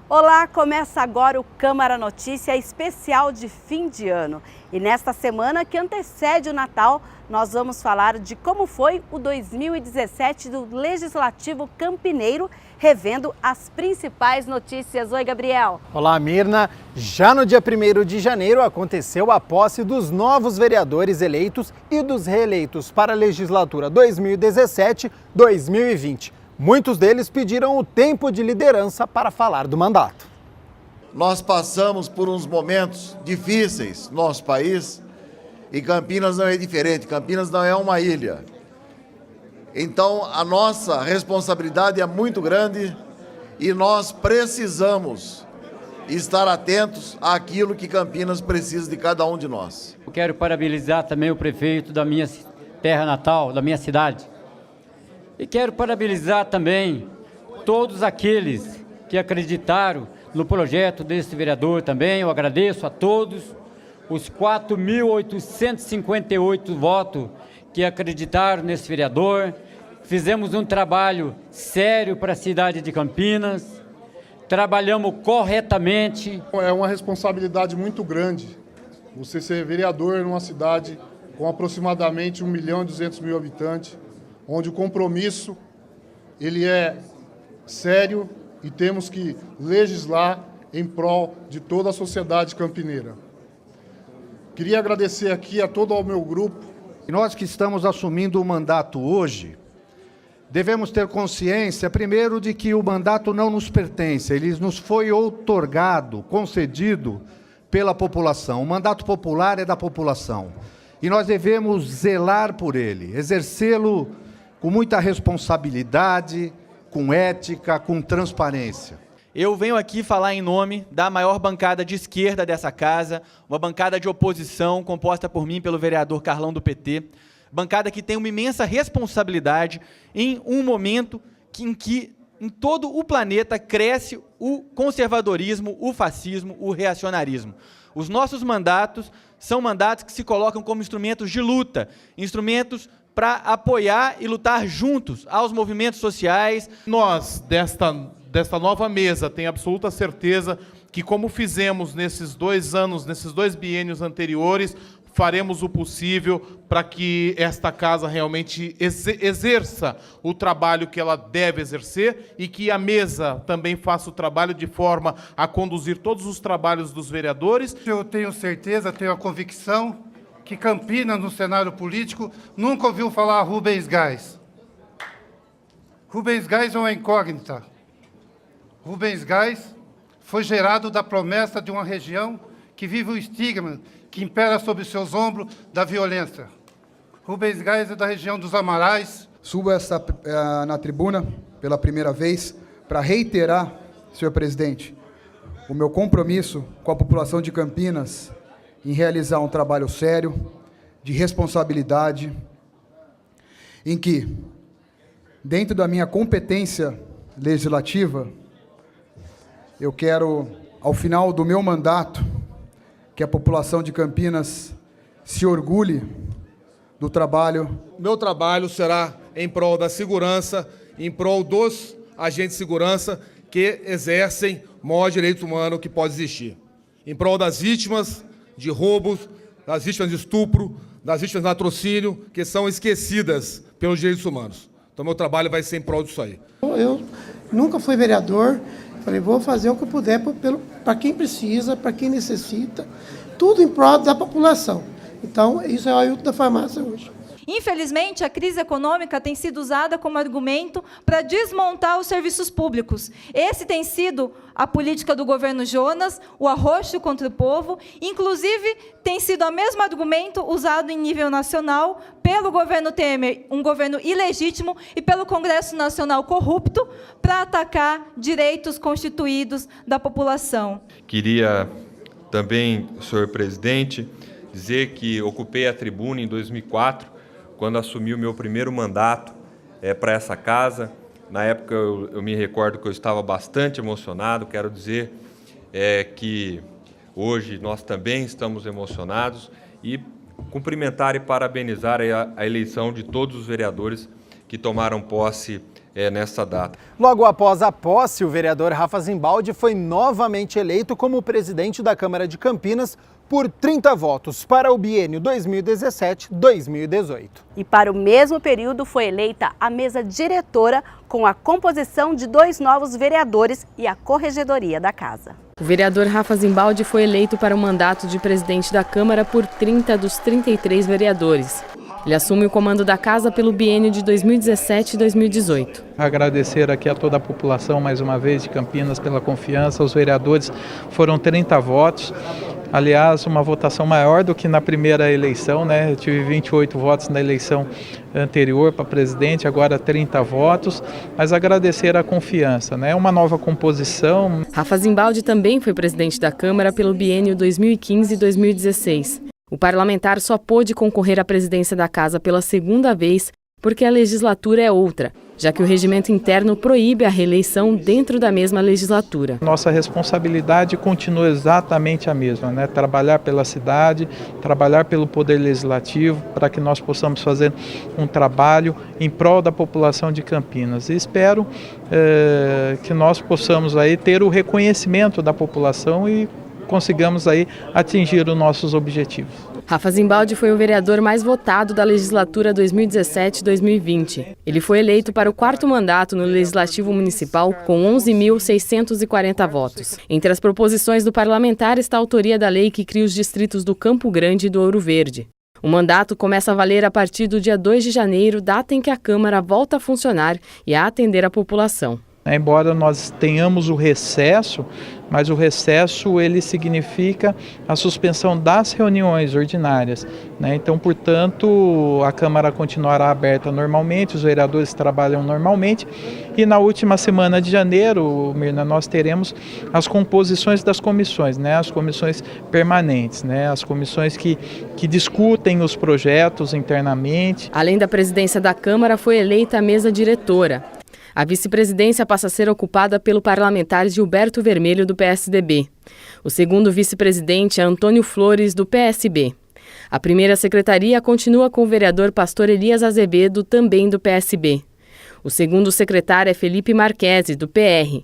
Olá, começa agora o Câmara Notícia especial de fim de ano. E nesta semana que antecede o Natal, nós vamos falar de como foi o 2017 do Legislativo Campineiro, revendo as principais notícias. Oi, Gabriel. Olá, Mirna. Já no dia 1º de janeiro aconteceu a posse dos novos vereadores eleitos e dos reeleitos para a legislatura 2017-2020. Muitos deles pediram o tempo de liderança para falar do mandato. Nós passamos por uns momentos difíceis no nosso país e Campinas não é diferente. Campinas não é uma ilha. Então, a nossa responsabilidade é muito grande e nós precisamos estar atentos àquilo que Campinas precisa de cada um de nós. Eu quero parabenizar também o prefeito da minha terra natal, da minha cidade. E quero parabenizar também todos aqueles que acreditaram no projeto desse vereador também. Eu agradeço a todos os 4.858 votos que acreditaram nesse vereador. Fizemos um trabalho sério para a cidade de Campinas, trabalhamos corretamente. É uma responsabilidade muito grande você ser vereador numa cidade com aproximadamente 1.200.000 habitantes, onde o compromisso ele é sério e temos que legislar em prol de toda a sociedade campineira. Queria agradecer aqui a todo o meu grupo. E nós que estamos assumindo o mandato hoje, devemos ter consciência, primeiro, de que o mandato não nos pertence, ele nos foi outorgado, concedido pela população. O mandato popular é da população e nós devemos zelar por ele, exercê-lo com muita responsabilidade, com ética, com transparência. Eu venho aqui falar em nome da maior bancada de esquerda dessa casa, uma bancada de oposição composta por mim e pelo vereador Carlão do PT, bancada que tem uma imensa responsabilidade em um momento em que em todo o planeta cresce o conservadorismo, o fascismo, o reacionarismo. Os nossos mandatos são mandatos que se colocam como instrumentos de luta, instrumentos para apoiar e lutar juntos aos movimentos sociais. Nós, desta nova mesa, tenho absoluta certeza que, como fizemos nesses 2 anos, nesses 2 biênios anteriores, faremos o possível para que esta casa realmente exerça o trabalho que ela deve exercer e que a mesa também faça o trabalho de forma a conduzir todos os trabalhos dos vereadores. Eu tenho certeza, tenho a convicção que Campinas, no cenário político, nunca ouviu falar Rubens Gás. Rubens Gás é uma incógnita. Rubens Gás foi gerado da promessa de uma região que vive o estigma que impera sobre seus ombros da violência. Rubens Gás é da região dos Amarais. Subo na tribuna pela primeira vez para reiterar, senhor presidente, o meu compromisso com a população de Campinas em realizar um trabalho sério, de responsabilidade, em que, dentro da minha competência legislativa, eu quero, ao final do meu mandato, que a população de Campinas se orgulhe do trabalho. Meu trabalho será em prol da segurança, em prol dos agentes de segurança que exercem o maior direito humano que pode existir. Em prol das vítimas de roubos, das vítimas de estupro, das vítimas de latrocínio, que são esquecidas pelos direitos humanos. Então, meu trabalho vai ser em prol disso aí. Eu nunca fui vereador, falei, vou fazer o que eu puder para quem precisa, para quem necessita, tudo em prol da população. Então, isso é o Ailton da farmácia hoje. Infelizmente, a crise econômica tem sido usada como argumento para desmontar os serviços públicos. Esse tem sido a política do governo Jonas, o arroxo contra o povo. Inclusive, tem sido o mesmo argumento usado em nível nacional pelo governo Temer, um governo ilegítimo, e pelo Congresso Nacional corrupto, para atacar direitos constituídos da população. Queria também, senhor presidente, dizer que ocupei a tribuna em 2004, quando assumi o meu primeiro mandato para essa casa, Na época eu me recordo que eu estava bastante emocionado. Quero dizer que hoje nós também estamos emocionados e cumprimentar e parabenizar a eleição de todos os vereadores que tomaram posse nesta data. Logo após a posse, o vereador Rafa Zimbaldi foi novamente eleito como presidente da Câmara de Campinas por 30 votos para o biênio 2017-2018. E para o mesmo período foi eleita a mesa diretora com a composição de 2 novos vereadores e a corregedoria da casa. O vereador Rafa Zimbaldi foi eleito para o mandato de presidente da Câmara por 30 dos 33 vereadores. Ele assume o comando da casa pelo biênio de 2017 e 2018. Agradecer aqui a toda a população, mais uma vez, de Campinas pela confiança. Os vereadores foram 30 votos. Aliás, uma votação maior do que na primeira eleição, né? Eu tive 28 votos na eleição anterior para presidente, agora 30 votos. Mas agradecer a confiança, né? Uma nova composição. Rafa Zimbaldi também foi presidente da Câmara pelo biênio 2015 e 2016. O parlamentar só pôde concorrer à presidência da casa pela segunda vez porque a legislatura é outra, já que o regimento interno proíbe a reeleição dentro da mesma legislatura. Nossa responsabilidade continua exatamente a mesma, né? Trabalhar pela cidade, trabalhar pelo Poder Legislativo, para que nós possamos fazer um trabalho em prol da população de Campinas. E espero que nós possamos aí ter o reconhecimento da população e consigamos aí atingir os nossos objetivos. Rafa Zimbaldi foi o vereador mais votado da legislatura 2017-2020. Ele foi eleito para o 4º mandato no Legislativo Municipal com 11.640 votos. Entre as proposições do parlamentar está a autoria da lei que cria os distritos do Campo Grande e do Ouro Verde. O mandato começa a valer a partir do dia 2 de janeiro, data em que a Câmara volta a funcionar e a atender a população. Embora nós tenhamos o recesso, mas o recesso ele significa a suspensão das reuniões ordinárias, né? Então, portanto, a Câmara continuará aberta normalmente, os vereadores trabalham normalmente e na última semana de janeiro, Mirna, nós teremos as composições das comissões, né? As comissões permanentes, né? As comissões que discutem os projetos internamente. Além da presidência da Câmara, foi eleita a mesa diretora. A vice-presidência passa a ser ocupada pelo parlamentar Gilberto Vermelho, do PSDB. O segundo vice-presidente é Antônio Flores, do PSB. A primeira secretaria continua com o vereador Pastor Elias Azevedo, também do PSB. O segundo secretário é Felipe Marquesi, do PR.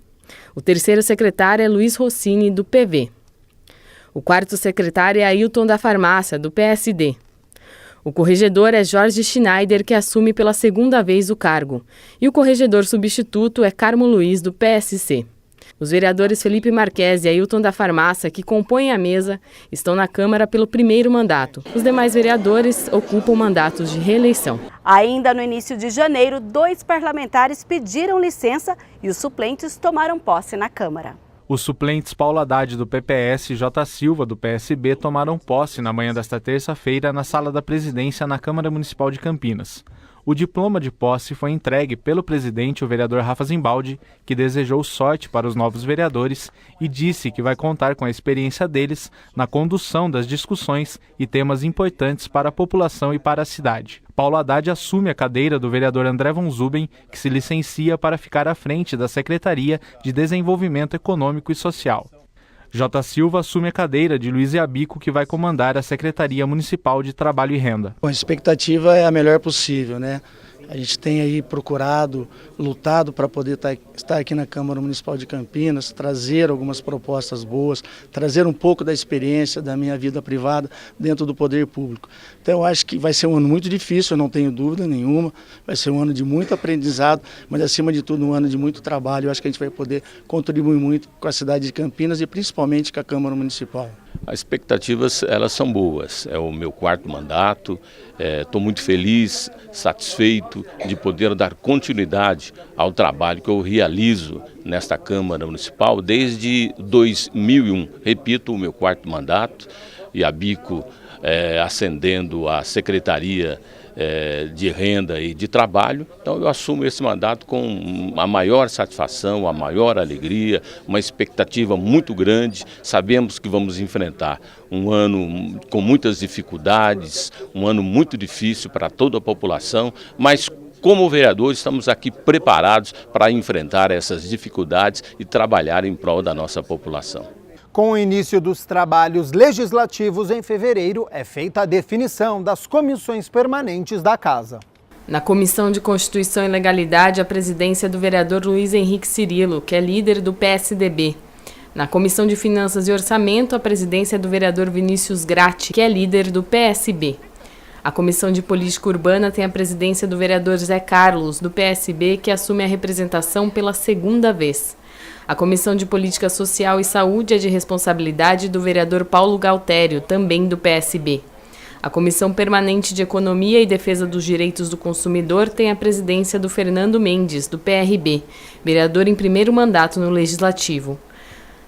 O terceiro secretário é Luiz Rossini, do PV. O quarto secretário é Ailton da Farmácia, do PSD. O corregedor é Jorge Schneider, que assume pela segunda vez o cargo. E o corregedor substituto é Carmo Luiz, do PSC. Os vereadores Felipe Marquesi e Ailton da Farmácia, que compõem a mesa, estão na Câmara pelo 1º mandato. Os demais vereadores ocupam mandatos de reeleição. Ainda no início de janeiro, 2 parlamentares pediram licença e os suplentes tomaram posse na Câmara. Os suplentes Paulo Haddad, do PPS, e J. Silva, do PSB, tomaram posse na manhã desta terça-feira na Sala da Presidência na Câmara Municipal de Campinas. O diploma de posse foi entregue pelo presidente, o vereador Rafa Zimbaldi, que desejou sorte para os novos vereadores e disse que vai contar com a experiência deles na condução das discussões e temas importantes para a população e para a cidade. Paulo Haddad assume a cadeira do vereador André von Zuben, que se licencia para ficar à frente da Secretaria de Desenvolvimento Econômico e Social. J. Silva assume a cadeira de Luiz Iabico, que vai comandar a Secretaria Municipal de Trabalho e Renda. A expectativa é a melhor possível, né? A gente tem aí procurado, lutado para poder estar aqui na Câmara Municipal de Campinas, trazer algumas propostas boas, trazer um pouco da experiência da minha vida privada dentro do poder público. Então eu acho que vai ser um ano muito difícil, eu não tenho dúvida nenhuma, vai ser um ano de muito aprendizado, mas acima de tudo um ano de muito trabalho. Eu acho que a gente vai poder contribuir muito com a cidade de Campinas e principalmente com a Câmara Municipal. As expectativas, elas são boas, é o meu 4º mandato, estou muito feliz, satisfeito de poder dar continuidade ao trabalho que eu realizo nesta Câmara Municipal desde 2001, repito, o meu 4º mandato, Iabico ascendendo a Secretaria de Renda e de Trabalho. Então eu assumo esse mandato com a maior satisfação, a maior alegria, uma expectativa muito grande. Sabemos que vamos enfrentar um ano com muitas dificuldades, um ano muito difícil para toda a população, mas como vereadores, estamos aqui preparados para enfrentar essas dificuldades e trabalhar em prol da nossa população. Com o início dos trabalhos legislativos em fevereiro, é feita a definição das comissões permanentes da Casa. Na Comissão de Constituição e Legalidade, a presidência do vereador Luiz Henrique Cirilo, que é líder do PSDB. Na Comissão de Finanças e Orçamento, a presidência do vereador Vinícius Gratti, que é líder do PSB. A Comissão de Política Urbana tem a presidência do vereador Zé Carlos, do PSB, que assume a representação pela segunda vez. A Comissão de Política Social e Saúde é de responsabilidade do vereador Paulo Galtério, também do PSB. A Comissão Permanente de Economia e Defesa dos Direitos do Consumidor tem a presidência do Fernando Mendes, do PRB, vereador em primeiro mandato no Legislativo.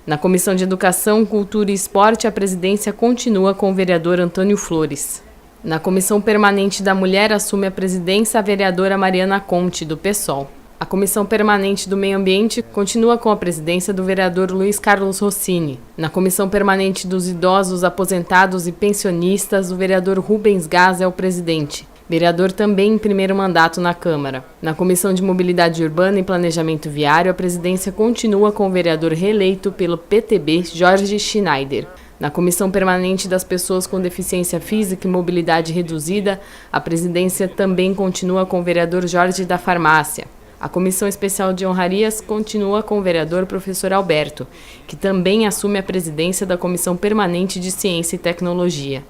Na Comissão de Educação, Cultura e Esporte, a presidência continua com o vereador Antônio Flores. Na Comissão Permanente da Mulher, assume a presidência a vereadora Mariana Conte, do PSOL. A Comissão Permanente do Meio Ambiente continua com a presidência do vereador Luiz Carlos Rossini. Na Comissão Permanente dos Idosos, Aposentados e Pensionistas, o vereador Rubens Gás é o presidente. Vereador também em primeiro mandato na Câmara. Na Comissão de Mobilidade Urbana e Planejamento Viário, a presidência continua com o vereador reeleito pelo PTB, Jorge Schneider. Na Comissão Permanente das Pessoas com Deficiência Física e Mobilidade Reduzida, a presidência também continua com o vereador Jorge da Farmácia. A Comissão Especial de Honrarias continua com o vereador Professor Alberto, que também assume a presidência da Comissão Permanente de Ciência e Tecnologia.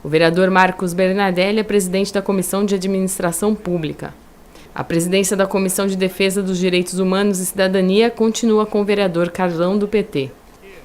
O vereador Marcos Bernadelli é presidente da Comissão de Administração Pública. A presidência da Comissão de Defesa dos Direitos Humanos e Cidadania continua com o vereador Carlão, do PT.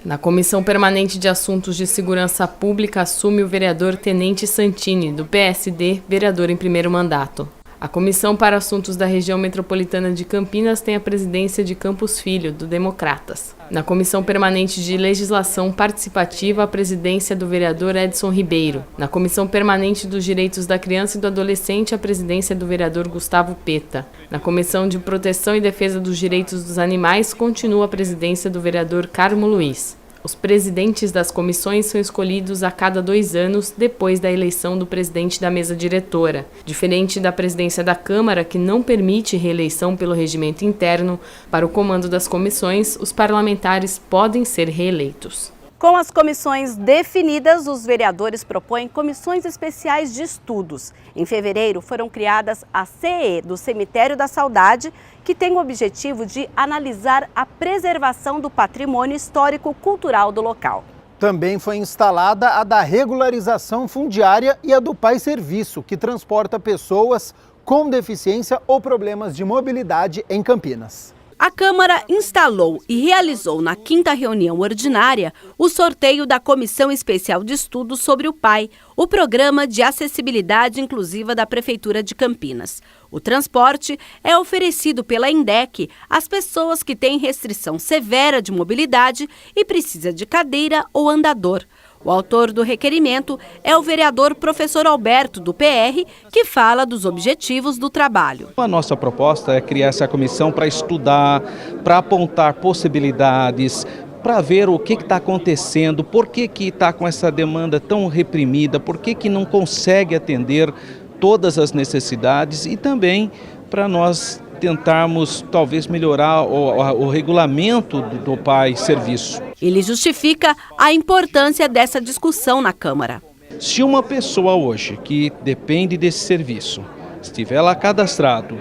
Na Comissão Permanente de Assuntos de Segurança Pública assume o vereador Tenente Santini, do PSD, vereador em primeiro mandato. A Comissão para Assuntos da Região Metropolitana de Campinas tem a presidência de Campos Filho, do Democratas. Na Comissão Permanente de Legislação Participativa, a presidência do vereador Edson Ribeiro. Na Comissão Permanente dos Direitos da Criança e do Adolescente, a presidência do vereador Gustavo Peta. Na Comissão de Proteção e Defesa dos Direitos dos Animais, continua a presidência do vereador Carmo Luiz. Os presidentes das comissões são escolhidos a cada 2 anos depois da eleição do presidente da mesa diretora. Diferente da presidência da Câmara, que não permite reeleição pelo regimento interno, para o comando das comissões, os parlamentares podem ser reeleitos. Com as comissões definidas, os vereadores propõem comissões especiais de estudos. Em fevereiro, foram criadas a CE do Cemitério da Saudade, que tem o objetivo de analisar a preservação do patrimônio histórico-cultural do local. Também foi instalada a da regularização fundiária e a do Pai Serviço, que transporta pessoas com deficiência ou problemas de mobilidade em Campinas. A Câmara instalou e realizou na 5ª reunião ordinária o sorteio da Comissão Especial de Estudos sobre o PAI, o Programa de Acessibilidade Inclusiva da Prefeitura de Campinas. O transporte é oferecido pela INDEC às pessoas que têm restrição severa de mobilidade e precisa de cadeira ou andador. O autor do requerimento é o vereador Professor Alberto, do PR, que fala dos objetivos do trabalho. A nossa proposta é criar essa comissão para estudar, para apontar possibilidades, para ver o que está acontecendo, por que está com essa demanda tão reprimida, por que não consegue atender todas as necessidades e também para nós tentarmos talvez melhorar o regulamento do Pai Serviço. Ele justifica a importância dessa discussão na Câmara. Se uma pessoa hoje que depende desse serviço estiver lá cadastrado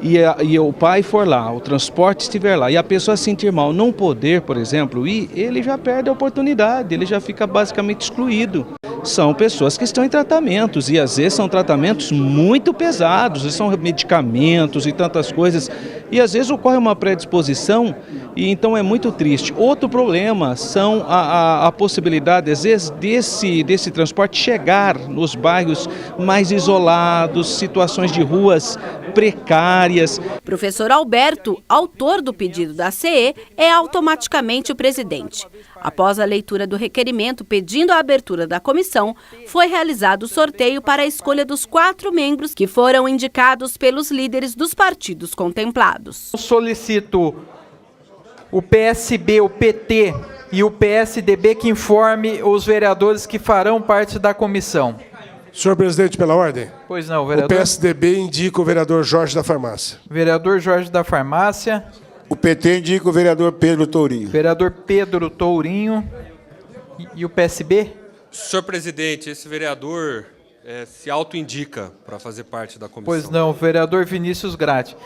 e o pai for lá, o transporte estiver lá e a pessoa sentir mal, não poder, por exemplo, ir, ele já perde a oportunidade, ele já fica basicamente excluído. São pessoas que estão em tratamentos e às vezes são tratamentos muito pesados, são medicamentos e tantas coisas e às vezes ocorre uma predisposição e então é muito triste. Outro problema são a possibilidade às vezes desse transporte chegar nos bairros mais isolados, situações de ruas precárias. Professor Alberto, autor do pedido da CE, é automaticamente o presidente. Após a leitura do requerimento pedindo a abertura da comissão, foi realizado o sorteio para a escolha dos 4 membros que foram indicados pelos líderes dos partidos contemplados. Solicito o PSB, o PT e o PSDB que informe os vereadores que farão parte da comissão. Senhor presidente, pela ordem. Pois não, O vereador. PSDB indica o vereador Jorge da Farmácia. Vereador Jorge da Farmácia. O PT indica o vereador Pedro Tourinho. Vereador Pedro Tourinho. E o PSB? Senhor presidente, esse vereador se autoindica para fazer parte da comissão. Pois não, vereador Vinícius Gratti.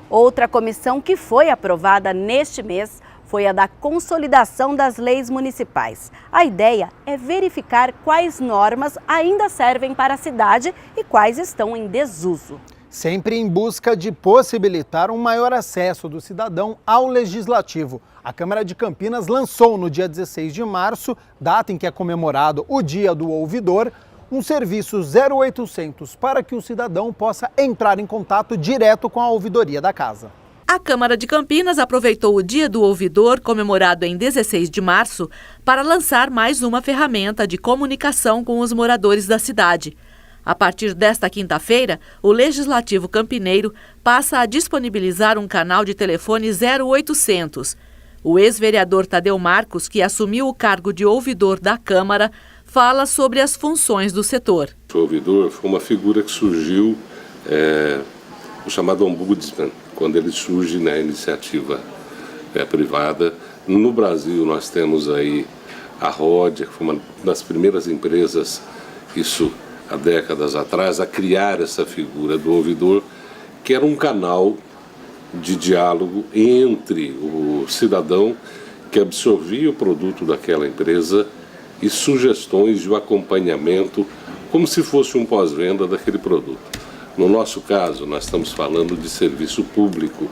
Outra comissão que foi aprovada neste mês foi a da consolidação das leis municipais. A ideia é verificar quais normas ainda servem para a cidade e quais estão em desuso. Sempre em busca de possibilitar um maior acesso do cidadão ao legislativo. A Câmara de Campinas lançou no dia 16 de março, data em que é comemorado o Dia do Ouvidor, um serviço 0800 para que o cidadão possa entrar em contato direto com a ouvidoria da casa. A Câmara de Campinas aproveitou o Dia do Ouvidor, comemorado em 16 de março, para lançar mais uma ferramenta de comunicação com os moradores da cidade. A partir desta quinta-feira, o Legislativo Campineiro passa a disponibilizar um canal de telefone 0800. O ex-vereador Tadeu Marcos, que assumiu o cargo de ouvidor da Câmara, fala sobre as funções do setor. O ouvidor foi uma figura que surgiu, o chamado ombudsman, quando ele surge na iniciativa privada. No Brasil nós temos aí a Ródia, que foi uma das primeiras empresas, isso há décadas atrás, a criar essa figura do ouvidor, que era um canal de diálogo entre o cidadão que absorvia o produto daquela empresa e sugestões de um acompanhamento, como se fosse um pós-venda daquele produto. No nosso caso, nós estamos falando de serviço público,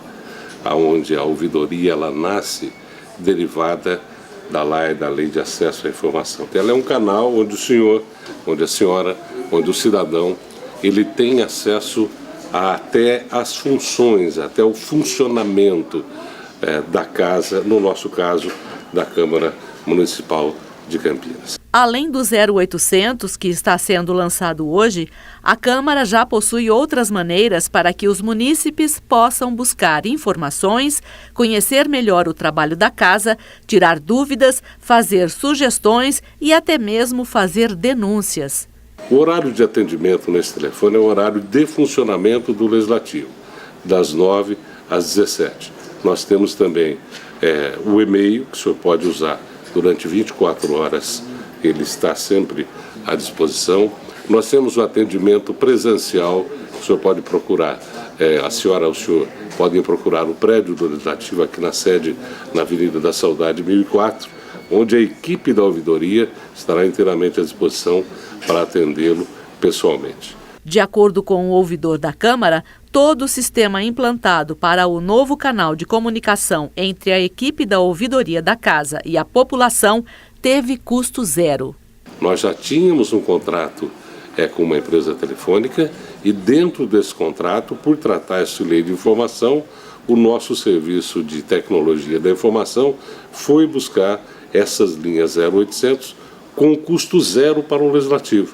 onde a ouvidoria ela nasce derivada da Lei de Acesso à Informação. Então, ela é um canal onde o senhor, onde a senhora, onde o cidadão, ele tem acesso até as funções, até o funcionamento da casa, no nosso caso, da Câmara Municipal de Campinas. Além do 0800, que está sendo lançado hoje, a Câmara já possui outras maneiras para que os munícipes possam buscar informações, conhecer melhor o trabalho da casa, tirar dúvidas, fazer sugestões e até mesmo fazer denúncias. O horário de atendimento nesse telefone é o horário de funcionamento do Legislativo, das 9 às 17. Nós temos também o e-mail, que o senhor pode usar durante 24 horas, ele está sempre à disposição. Nós temos o atendimento presencial, o senhor pode procurar, a senhora, o senhor podem procurar o prédio do Legislativo aqui na sede, na Avenida da Saudade 1004, onde a equipe da ouvidoria estará inteiramente à disposição para atendê-lo pessoalmente. De acordo com o ouvidor da Câmara, todo o sistema implantado para o novo canal de comunicação entre a equipe da ouvidoria da casa e a população teve custo zero. Nós já tínhamos um contrato com uma empresa telefônica e dentro desse contrato, por tratar essa lei de informação, o nosso serviço de tecnologia da informação foi buscar essas linhas 0800 com custo zero para o Legislativo.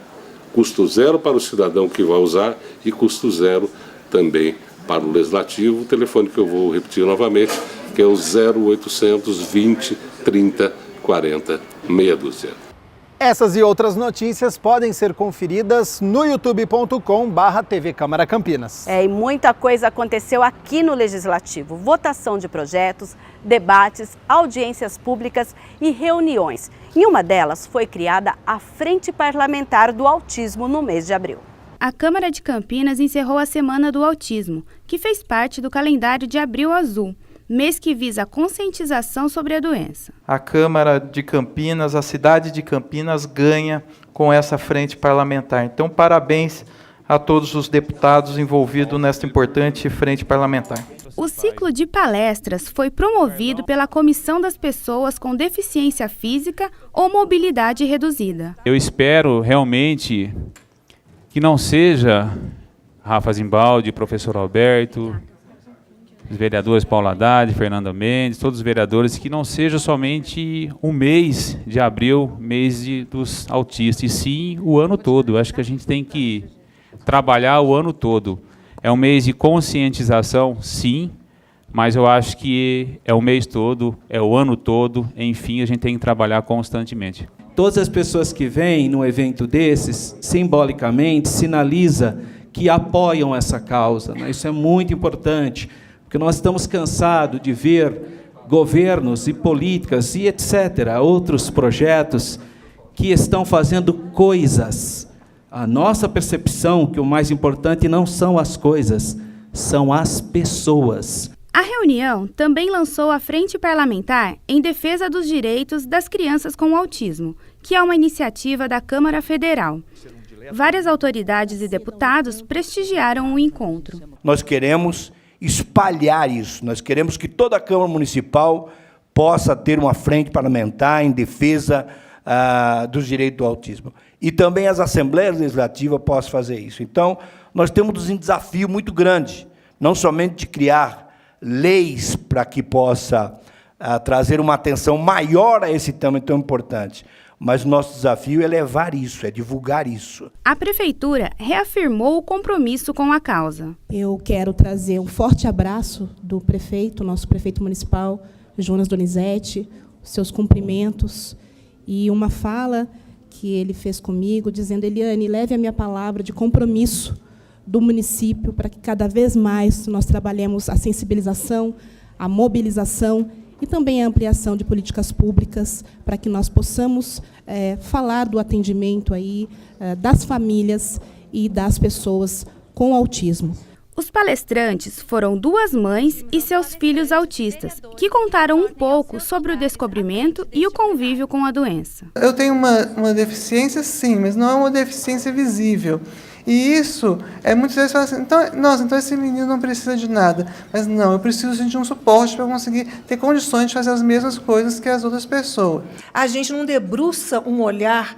Custo zero para o cidadão que vai usar e custo zero também para o Legislativo. O telefone que eu vou repetir novamente, que é o 0800 20 30 40 meia dúzia. Essas e outras notícias podem ser conferidas no youtube.com/TV Câmara Campinas. E muita coisa aconteceu aqui no Legislativo. Votação de projetos, debates, audiências públicas e reuniões. Em uma delas foi criada a Frente Parlamentar do Autismo no mês de abril. A Câmara de Campinas encerrou a Semana do Autismo, que fez parte do calendário de Abril Azul, mês que visa a conscientização sobre a doença. A Câmara de Campinas, a cidade de Campinas ganha com essa frente parlamentar. Então, parabéns a todos os deputados envolvidos nesta importante frente parlamentar. O ciclo de palestras foi promovido pela Comissão das Pessoas com Deficiência Física ou Mobilidade Reduzida. Eu espero realmente que não seja Rafa Zimbaldi, professor Alberto, os vereadores Paulo Haddad, Fernanda Mendes, todos os vereadores, que não seja somente um mês de abril, mês dos autistas, e sim o ano todo. Eu acho que a gente tem que trabalhar o ano todo. É um mês de conscientização, sim, mas eu acho que é o mês todo, é o ano todo, enfim, a gente tem que trabalhar constantemente. Todas as pessoas que vêm num evento desses, simbolicamente, sinaliza que apoiam essa causa, né? Isso é muito importante, porque nós estamos cansados de ver governos e políticas e etc., outros projetos que estão fazendo coisas. A nossa percepção que o mais importante não são as coisas, são as pessoas. A reunião também lançou a Frente Parlamentar em Defesa dos Direitos das Crianças com Autismo, que é uma iniciativa da Câmara Federal. Várias autoridades e deputados prestigiaram o encontro. Nós queremos espalhar isso, nós queremos que toda a Câmara Municipal possa ter uma frente parlamentar em defesa dos direitos do autismo. E também as Assembleias Legislativas possam fazer isso. Então, nós temos um desafio muito grande, não somente de criar leis para que possa trazer uma atenção maior a esse tema tão importante, mas o nosso desafio é levar isso, é divulgar isso. A Prefeitura reafirmou o compromisso com a causa. Eu quero trazer um forte abraço do prefeito, nosso prefeito municipal, Jonas Donizete, seus cumprimentos e uma fala que ele fez comigo, dizendo: Eliane, leve a minha palavra de compromisso do município para que cada vez mais nós trabalhemos a sensibilização, a mobilização e também a ampliação de políticas públicas para que nós possamos falar do atendimento aí, das famílias e das pessoas com autismo. Os palestrantes foram 2 mães e seus filhos autistas, que contaram um pouco sobre o descobrimento e o convívio com a doença. Eu tenho uma deficiência, sim, mas não é uma deficiência visível. E isso, muitas vezes, fala assim, então esse menino não precisa de nada. Mas não, eu preciso de um suporte para conseguir ter condições de fazer as mesmas coisas que as outras pessoas. A gente não debruça um olhar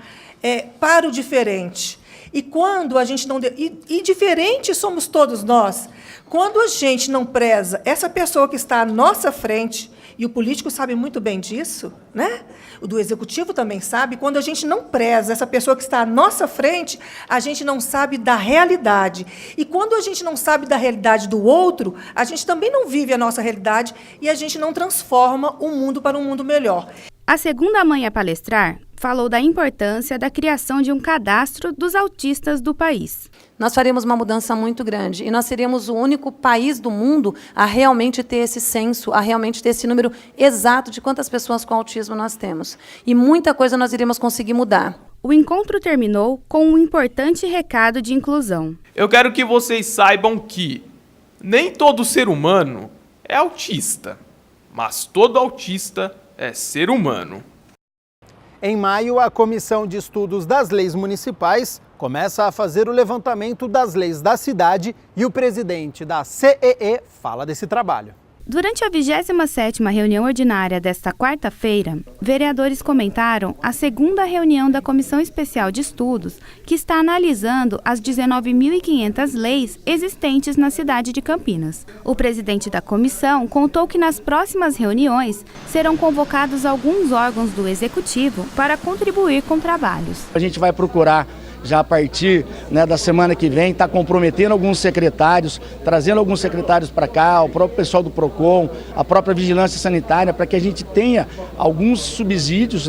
para o diferente. E quando a gente não... E diferentes somos todos nós. Quando a gente não preza essa pessoa que está à nossa frente, e o político sabe muito bem disso, né? O do executivo também sabe, quando a gente não preza essa pessoa que está à nossa frente, a gente não sabe da realidade. E quando a gente não sabe da realidade do outro, a gente também não vive a nossa realidade e a gente não transforma o mundo para um mundo melhor. A segunda mãe a palestrar falou da importância da criação de um cadastro dos autistas do país. Nós faremos uma mudança muito grande e nós seremos o único país do mundo a realmente ter esse censo, a realmente ter esse número exato de quantas pessoas com autismo nós temos. E muita coisa nós iremos conseguir mudar. O encontro terminou com um importante recado de inclusão. Eu quero que vocês saibam que nem todo ser humano é autista, mas todo autista é ser humano. Em maio, a Comissão de Estudos das Leis Municipais começa a fazer o levantamento das leis da cidade e o presidente da CEE fala desse trabalho. Durante a 27ª reunião ordinária desta quarta-feira, vereadores comentaram a segunda reunião da Comissão Especial de Estudos, que está analisando as 19.500 leis existentes na cidade de Campinas. O presidente da comissão contou que nas próximas reuniões serão convocados alguns órgãos do Executivo para contribuir com trabalhos. A gente vai procurar já a partir da semana que vem, está comprometendo alguns secretários, trazendo alguns secretários para cá, o próprio pessoal do PROCON, a própria Vigilância Sanitária, para que a gente tenha alguns subsídios,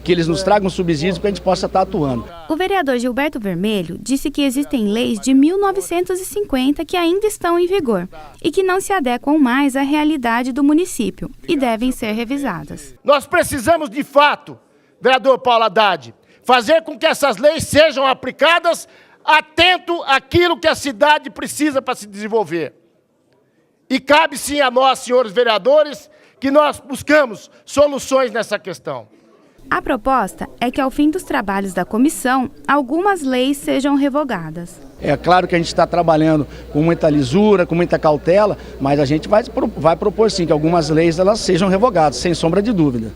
que eles nos tragam subsídios para a gente possa estar atuando. O vereador Gilberto Vermelho disse que existem leis de 1950 que ainda estão em vigor e que não se adequam mais à realidade do município e devem ser revisadas. Nós precisamos, de fato, vereador Paulo Haddad, fazer com que essas leis sejam aplicadas atento àquilo que a cidade precisa para se desenvolver. E cabe sim a nós, senhores vereadores, que nós buscamos soluções nessa questão. A proposta é que, ao fim dos trabalhos da comissão, algumas leis sejam revogadas. É claro que a gente está trabalhando com muita lisura, com muita cautela, mas a gente vai propor sim que algumas leis elas sejam revogadas, sem sombra de dúvida.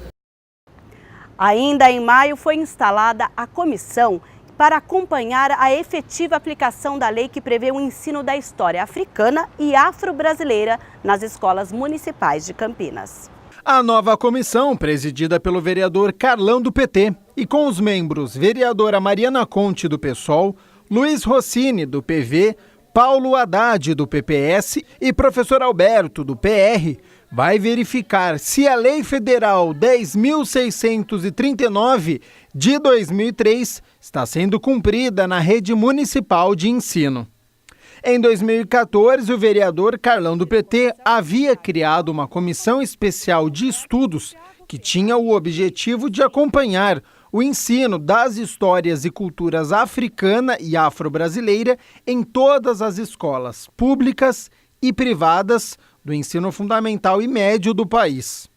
Ainda em maio foi instalada a comissão para acompanhar a efetiva aplicação da lei que prevê o ensino da história africana e afro-brasileira nas escolas municipais de Campinas. A nova comissão, presidida pelo vereador Carlão do PT e com os membros vereadora Mariana Conte do PSOL, Luiz Rossini do PV, Paulo Haddad, do PPS, e professor Alberto, do PR, vai verificar se a Lei Federal 10.639 de 2003 está sendo cumprida na rede municipal de ensino. Em 2014, o vereador Carlão do PT havia criado uma comissão especial de estudos que tinha o objetivo de acompanhar o ensino das histórias e culturas africana e afro-brasileira em todas as escolas públicas e privadas do ensino fundamental e médio do país.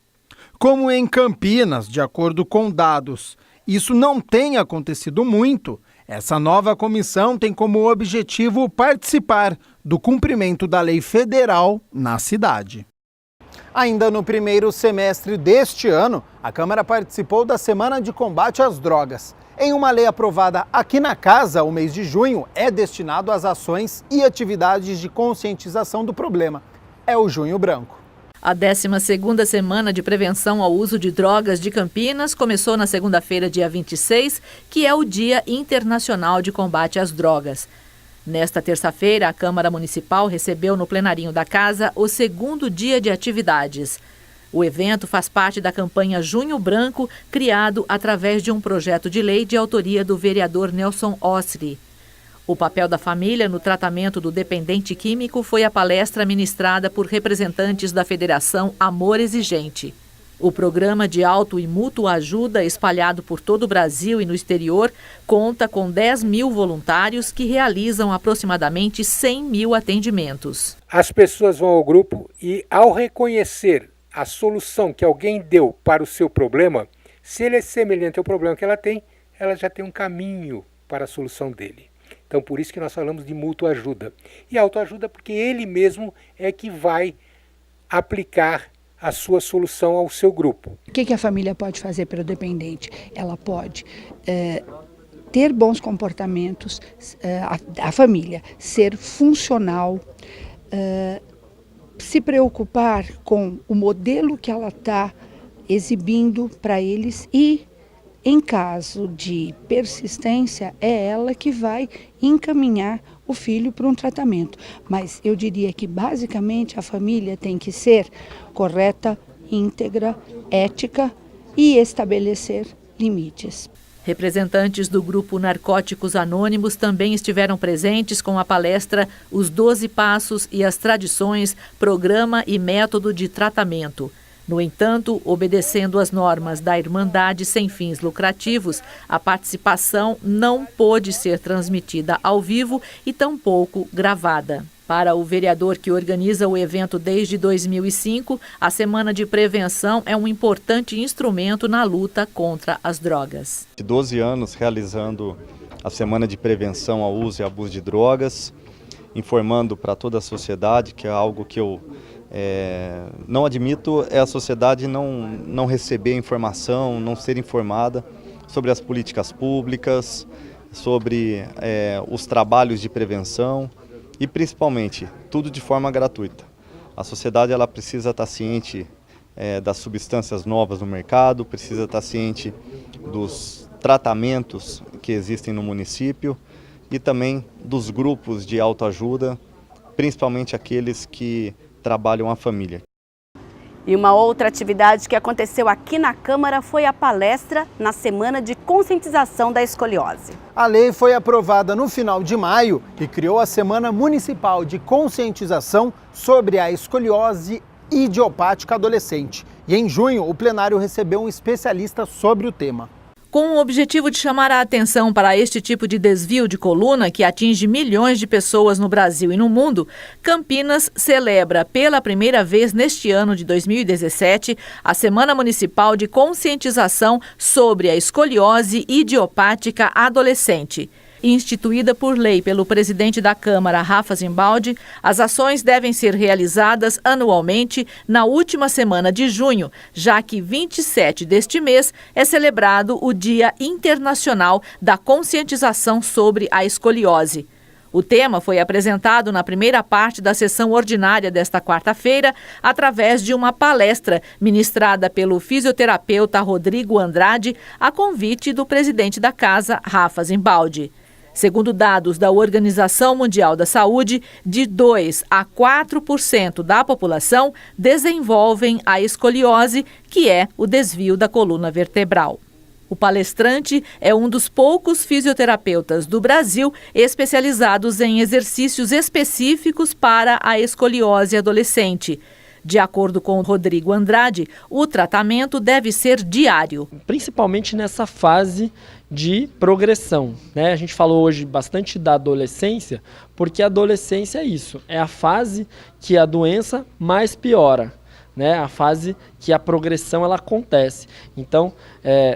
Como em Campinas, de acordo com dados, isso não tem acontecido muito, essa nova comissão tem como objetivo participar do cumprimento da lei federal na cidade. Ainda no primeiro semestre deste ano, a Câmara participou da Semana de Combate às Drogas. Em uma lei aprovada aqui na Casa, o mês de junho é destinado às ações e atividades de conscientização do problema. É o Junho Branco. A 12ª Semana de Prevenção ao Uso de Drogas de Campinas começou na segunda-feira, dia 26, que é o Dia Internacional de Combate às Drogas. Nesta terça-feira, a Câmara Municipal recebeu no plenarinho da Casa o segundo dia de atividades. O evento faz parte da campanha Junho Branco, criado através de um projeto de lei de autoria do vereador Nelson Osri. O papel da família no tratamento do dependente químico foi a palestra ministrada por representantes da Federação Amor Exigente. O programa de auto e mútua ajuda, espalhado por todo o Brasil e no exterior, conta com 10 mil voluntários que realizam aproximadamente 100 mil atendimentos. As pessoas vão ao grupo e, ao reconhecer a solução que alguém deu para o seu problema, se ele é semelhante ao problema que ela já tem um caminho para a solução dele. Então, por isso que nós falamos de mútua ajuda. E autoajuda porque ele mesmo é que vai aplicar a sua solução ao seu grupo. O que a família pode fazer pelo dependente? Ela pode ter bons comportamentos, a família ser funcional, se preocupar com o modelo que ela está exibindo para eles e, em caso de persistência, é ela que vai encaminhar o filho para um tratamento. Mas eu diria que, basicamente, a família tem que ser correta, íntegra, ética e estabelecer limites. Representantes do grupo Narcóticos Anônimos também estiveram presentes com a palestra Os 12 Passos e as Tradições, Programa e Método de Tratamento. No entanto, obedecendo às normas da Irmandade Sem Fins Lucrativos, a participação não pôde ser transmitida ao vivo e tampouco gravada. Para o vereador que organiza o evento desde 2005, a Semana de Prevenção é um importante instrumento na luta contra as drogas. 12 anos realizando a Semana de Prevenção ao Uso e Abuso de Drogas, informando para toda a sociedade, que é algo que eu não admito, é a sociedade não receber informação, não ser informada sobre as políticas públicas, sobre os trabalhos de prevenção e principalmente tudo de forma gratuita. A sociedade ela precisa estar ciente das substâncias novas no mercado, precisa estar ciente dos tratamentos que existem no município e também dos grupos de autoajuda, principalmente aqueles que trabalham a família. E uma outra atividade que aconteceu aqui na Câmara foi a palestra na Semana de Conscientização da Escoliose. A lei foi aprovada no final de maio e criou a Semana Municipal de Conscientização sobre a escoliose idiopática adolescente. E em junho, o plenário recebeu um especialista sobre o tema. Com o objetivo de chamar a atenção para este tipo de desvio de coluna que atinge milhões de pessoas no Brasil e no mundo, Campinas celebra pela primeira vez neste ano de 2017 a Semana Municipal de Conscientização sobre a Escoliose Idiopática Adolescente. Instituída por lei pelo presidente da Câmara, Rafa Zimbaldi, as ações devem ser realizadas anualmente na última semana de junho, já que 27 deste mês é celebrado o Dia Internacional da Conscientização sobre a Escoliose. O tema foi apresentado na primeira parte da sessão ordinária desta quarta-feira, através de uma palestra ministrada pelo fisioterapeuta Rodrigo Andrade, a convite do presidente da Casa, Rafa Zimbaldi. Segundo dados da Organização Mundial da Saúde, de 2 a 4% da população desenvolvem a escoliose, que é o desvio da coluna vertebral. O palestrante é um dos poucos fisioterapeutas do Brasil especializados em exercícios específicos para a escoliose adolescente. De acordo com Rodrigo Andrade, o tratamento deve ser diário. Principalmente nessa fase de progressão, né? A gente falou hoje bastante da adolescência, porque a adolescência é isso, é a fase que a doença mais piora, né? A fase que a progressão ela acontece. Então,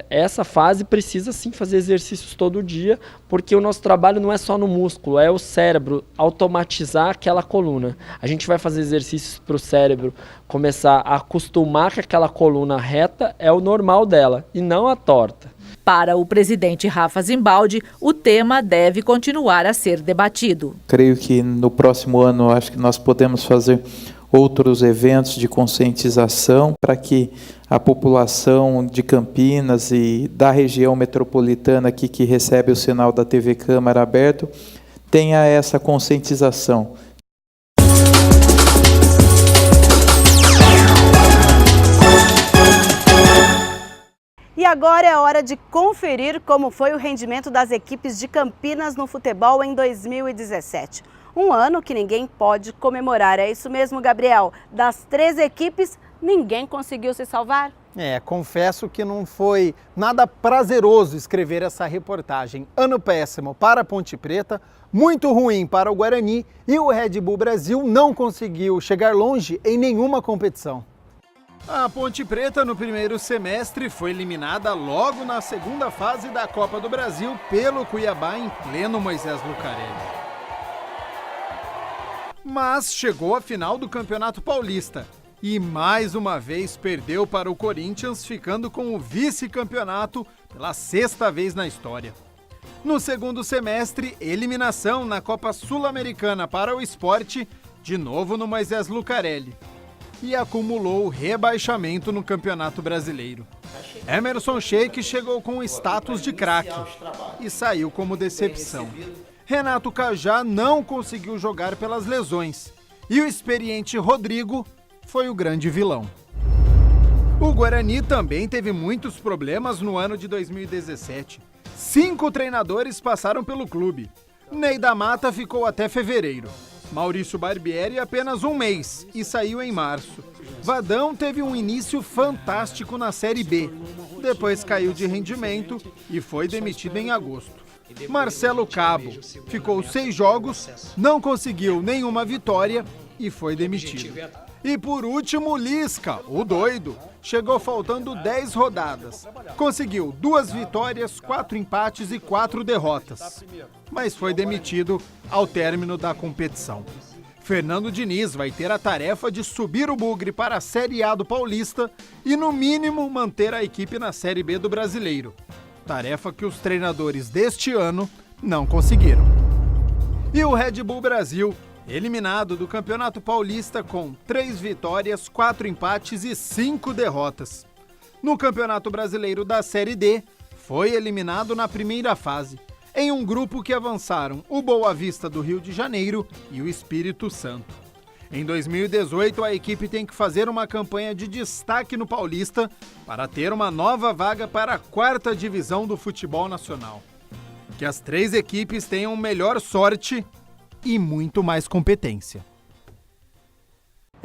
essa fase precisa sim fazer exercícios todo dia, porque o nosso trabalho não é só no músculo, é o cérebro automatizar aquela coluna. A gente vai fazer exercícios para o cérebro começar a acostumar que aquela coluna reta é o normal dela e não a torta. Para o presidente Rafa Zimbaldi, o tema deve continuar a ser debatido. Creio que no próximo ano acho que nós podemos fazer outros eventos de conscientização para que a população de Campinas e da região metropolitana aqui que recebe o sinal da TV Câmara aberto tenha essa conscientização. E agora é a hora de conferir como foi o rendimento das equipes de Campinas no futebol em 2017. Um ano que ninguém pode comemorar, é isso mesmo, Gabriel? Das 3 equipes, ninguém conseguiu se salvar? Confesso que não foi nada prazeroso escrever essa reportagem. Ano péssimo para a Ponte Preta, muito ruim para o Guarani e o Red Bull Brasil não conseguiu chegar longe em nenhuma competição. A Ponte Preta, no primeiro semestre, foi eliminada logo na segunda fase da Copa do Brasil pelo Cuiabá em pleno Moisés Lucarelli. Mas chegou à final do Campeonato Paulista e mais uma vez perdeu para o Corinthians, ficando com o vice-campeonato pela 6ª vez na história. No segundo semestre, eliminação na Copa Sul-Americana para o Sport, de novo no Moisés Lucarelli. E acumulou rebaixamento no Campeonato Brasileiro. Emerson Sheik chegou com o status de craque e saiu como decepção. Renato Cajá não conseguiu jogar pelas lesões e o experiente Rodrigo foi o grande vilão. O Guarani também teve muitos problemas no ano de 2017. 5 treinadores passaram pelo clube. Ney da Mata ficou até fevereiro. Maurício Barbieri apenas um mês e saiu em março. Vadão teve um início fantástico na Série B. Depois caiu de rendimento e foi demitido em agosto. Marcelo Cabo ficou 6 jogos, não conseguiu nenhuma vitória e foi demitido. E por último, Lisca, o doido, chegou faltando 10 rodadas. Conseguiu 2 vitórias, 4 empates e 4 derrotas. Mas foi demitido ao término da competição. Fernando Diniz vai ter a tarefa de subir o Bugre para a Série A do Paulista e, no mínimo, manter a equipe na Série B do Brasileiro. Tarefa que os treinadores deste ano não conseguiram. E o Red Bull Brasil, eliminado do Campeonato Paulista com 3 vitórias, 4 empates e 5 derrotas. No Campeonato Brasileiro da Série D, foi eliminado na primeira fase, em um grupo que avançaram o Boa Vista do Rio de Janeiro e o Espírito Santo. Em 2018, a equipe tem que fazer uma campanha de destaque no Paulista para ter uma nova vaga para a 4ª divisão do futebol nacional. Que as 3 equipes tenham melhor sorte e muito mais competência.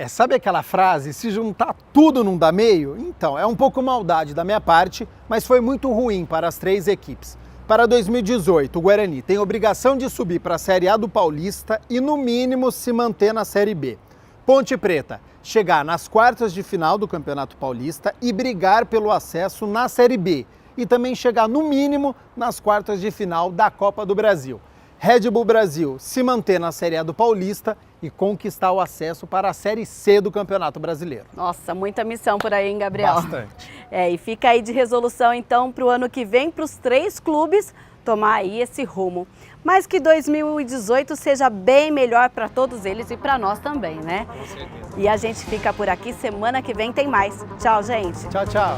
Sabe aquela frase, se juntar tudo não dá meio? Então, é um pouco maldade da minha parte, mas foi muito ruim para as 3 equipes. Para 2018, o Guarani tem obrigação de subir para a Série A do Paulista e, no mínimo, se manter na Série B. Ponte Preta, chegar nas quartas de final do Campeonato Paulista e brigar pelo acesso na Série B. E também chegar, no mínimo, nas quartas de final da Copa do Brasil. Red Bull Brasil se manter na Série A do Paulista e conquistar o acesso para a Série C do Campeonato Brasileiro. Nossa, muita missão por aí, hein, Gabriel? Bastante. E fica aí de resolução, então, para o ano que vem, para os 3 clubes tomar aí esse rumo. Mas que 2018 seja bem melhor para todos eles e para nós também, né? Com certeza. E a gente fica por aqui, semana que vem tem mais. Tchau, gente. Tchau, tchau.